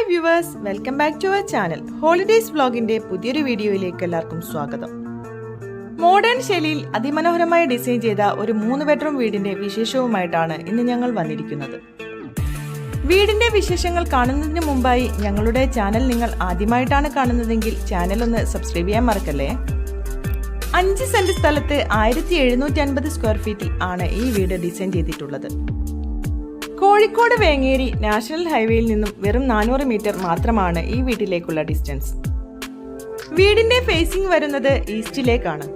Hi viewers, welcome back to our channel. Holidays വ്ലോഗിന്റെ പുതിയൊരു വീഡിയോയിലേക്ക് എല്ലാവർക്കും സ്വാഗതം. മോഡേൺ ശൈലിയിൽ അതിമനോഹരമായി ഡിസൈൻ ചെയ്ത ഒരു 3 ബെഡ്റൂം വീടിന്റെ വിശേഷവുമായിട്ടാണ് ഇന്ന് ഞങ്ങൾ വന്നിരിക്കുന്നത്. വീടിന്റെ വിശേഷങ്ങൾ കാണുന്നതിന് മുമ്പായി ഞങ്ങളുടെ ചാനൽ നിങ്ങൾ ആദ്യമായിട്ടാണ് കാണുന്നതെങ്കിൽ ചാനൽ ഒന്ന് സബ്സ്ക്രൈബ് ചെയ്യാൻ മറക്കല്ലേ. 5 സെന്റ് സ്ഥലത്ത് 1750 സ്ക്വയർ ഫീറ്റിൽ ആണ് ഈ വീട് ഡിസൈൻ ചെയ്തിട്ടുള്ളത്. കോഴിക്കോട് വേങ്ങേരി നാഷണൽ ഹൈവേയിൽ നിന്നും വെറും 400 മീറ്റർ മാത്രമാണ് ഈ വീട്ടിലേക്കുള്ള ഡിസ്റ്റൻസ്. വീടിന്റെ ഫേസിംഗ് വരുന്നത് ഈസ്റ്റിലേക്കാണ്.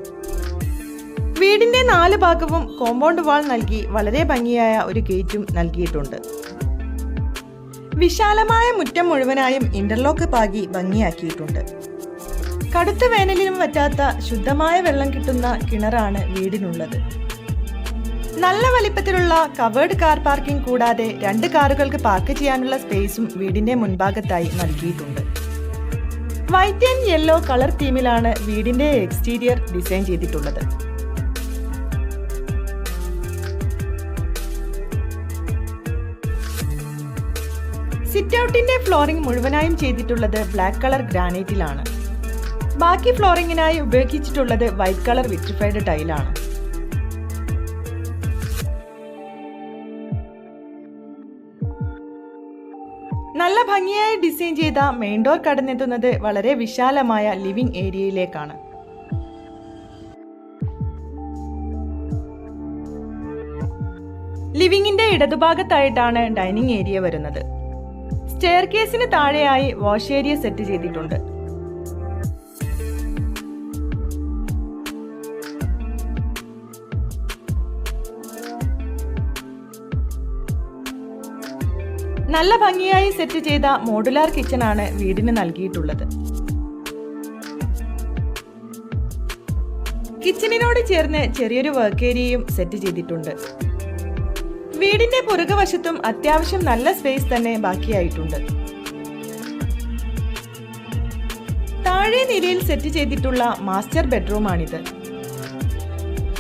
വീടിന്റെ 4 ഭാഗവും കോമ്പൗണ്ട് വാൾ നൽകി വളരെ ഭംഗിയായ ഒരു ഗേറ്റും നൽകിയിട്ടുണ്ട്. വിശാലമായ മുറ്റം മുഴുവനായും ഇന്റർലോക്ക് പാകി ഭംഗിയാക്കിയിട്ടുണ്ട്. കടുത്ത വേനലിലും വറ്റാത്ത ശുദ്ധമായ വെള്ളം കിട്ടുന്ന കിണറാണ് വീടിനുള്ളത്. നല്ല വലിപ്പത്തിലുള്ള കവേർഡ് കാർ പാർക്കിംഗ് കൂടാതെ 2 കാറുകൾക്ക് പാർക്ക് ചെയ്യാനുള്ള സ്പേസും വീടിന്റെ മുൻഭാഗത്തായി നൽകിയിട്ടുണ്ട്. വൈറ്റ് ആൻഡ് യെല്ലോ കളർ തീമിലാണ് വീടിന്റെ എക്സ്റ്റീരിയർ ഡിസൈൻ ചെയ്തിട്ടുള്ളത്. സിറ്റ് ഔട്ടിന്റെ ഫ്ലോറിംഗ് മുഴുവനായും ചെയ്തിട്ടുള്ളത് ബ്ലാക്ക് കളർ ഗ്രാനൈറ്റിലാണ്. ബാക്കി ഫ്ലോറിംഗിനായി ഉപയോഗിച്ചിട്ടുള്ളത് വൈറ്റ് കളർ വിട്രിഫൈഡ് ടൈലാണ്. നല്ല ഭംഗിയായി ഡിസൈൻ ചെയ്ത മെയിൻ ഡോർ കടന്നെത്തുന്നത് വളരെ വിശാലമായ ലിവിംഗ് ഏരിയയിലേക്കാണ്. ലിവിംഗിന്റെ ഇടതുഭാഗത്തായിട്ടാണ് ഡൈനിങ് ഏരിയ വരുന്നത്. സ്റ്റെയർ കേസിന് താഴെയായി വാഷ് ഏരിയ സെറ്റ് ചെയ്തിട്ടുണ്ട്. നല്ല ഭംഗിയായി സെറ്റ് ചെയ്ത മോഡുലാർ കിച്ചൺ ആണ് വീടിന് നൽകിയിട്ടുള്ളത്. കിച്ചണിനോട് ചേർന്ന് ചെറിയൊരു വർക്ക് ഏരിയയും സെറ്റ് ചെയ്തിട്ടുണ്ട്. വീടിന്റെ പുറകുവശത്തും അത്യാവശ്യം നല്ല സ്പേസ് തന്നെ ബാക്കിയായിട്ടുണ്ട്. താഴെ നിലയിൽ സെറ്റ് ചെയ്തിട്ടുള്ള മാസ്റ്റർ ബെഡ്റൂമാണിത്.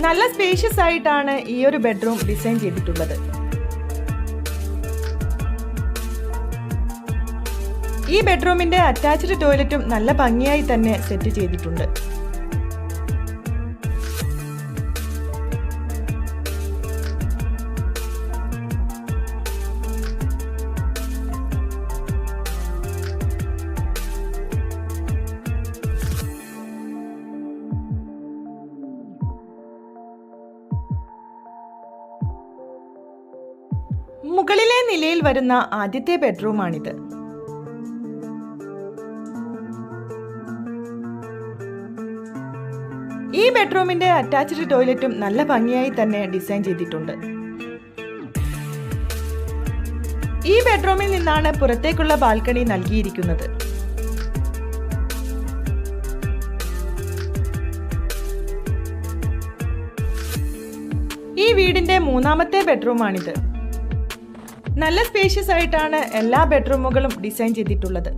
നല്ല സ്പേഷ്യസ് ആയിട്ടാണ് ഈ ഒരു ബെഡ്റൂം ഡിസൈൻ ചെയ്തിട്ടുള്ളത്. ഈ ബെഡ്റൂമിന്റെ അറ്റാച്ച്ഡ് ടോയ്ലറ്റും നല്ല ഭംഗിയായി തന്നെ സെറ്റ് ചെയ്തിട്ടുണ്ട്. മുകളിലെ നിലയിൽ വരുന്ന ആദ്യത്തെ ബെഡ്റൂമാണിത്. ഈ ബെഡ്റൂമിന്റെ അറ്റാച്ച്ഡ് ടോയ്ലറ്റും നല്ല ഭംഗിയായി തന്നെ ഡിസൈൻ ചെയ്തിട്ടുണ്ട്. ഈ ബെഡ്റൂമിൽ നിന്നാണ് പുറത്തേക്കുള്ള ബാൽക്കണി നൽകിയിരിക്കുന്നത്. ഈ വീടിന്റെ 3ാമത്തെ ബെഡ്റൂമാണിത്. നല്ല സ്പേഷ്യസ് ആയിട്ടാണ് എല്ലാ ബെഡ്റൂമുകളും ഡിസൈൻ ചെയ്തിട്ടുള്ളത്.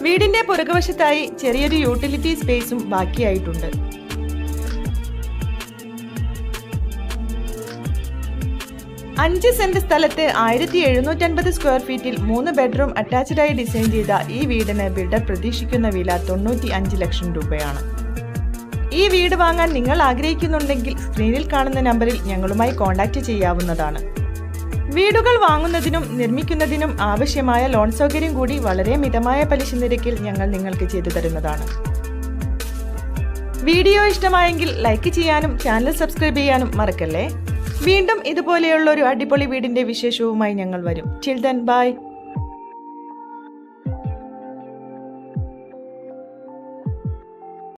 വീടിന്റെ പുറകുവശത്തായി ചെറിയൊരു യൂട്ടിലിറ്റി സ്പേസും ബാക്കിയായിട്ടുണ്ട്. അഞ്ച് സെന്റ് സ്ഥലത്ത് 1750 സ്ക്വയർ ഫീറ്റിൽ 3 ബെഡ്റൂം അറ്റാച്ച്ഡായി ഡിസൈൻ ചെയ്ത ഈ വീടിന് ബിൽഡർ പ്രതീക്ഷിക്കുന്ന വില 95 ലക്ഷം രൂപയാണ്. ഈ വീട് വാങ്ങാൻ നിങ്ങൾ ആഗ്രഹിക്കുന്നുണ്ടെങ്കിൽ സ്ക്രീനിൽ കാണുന്ന നമ്പറിൽ ഞങ്ങളുമായി കോൺടാക്ട് ചെയ്യാവുന്നതാണ്. വീടുകൾ വാങ്ങുന്നതിനും നിർമ്മിക്കുന്നതിനും ആവശ്യമായ ലോൺ സൗകര്യം കൂടി വളരെ മിതമായ പലിശ നിരക്കിൽ ഞങ്ങൾ നിങ്ങൾക്ക് ചെയ്തു തരുന്നതാണ്. വീഡിയോ ഇഷ്ടമായെങ്കിൽ ലൈക്ക് ചെയ്യാനും ചാനൽ സബ്സ്ക്രൈബ് ചെയ്യാനും മറക്കല്ലേ. വീണ്ടും ഇതുപോലെയുള്ള ഒരു അടിപൊളി വീടിന്റെ വിശേഷവുമായി ഞങ്ങൾ വരും. Till then bye.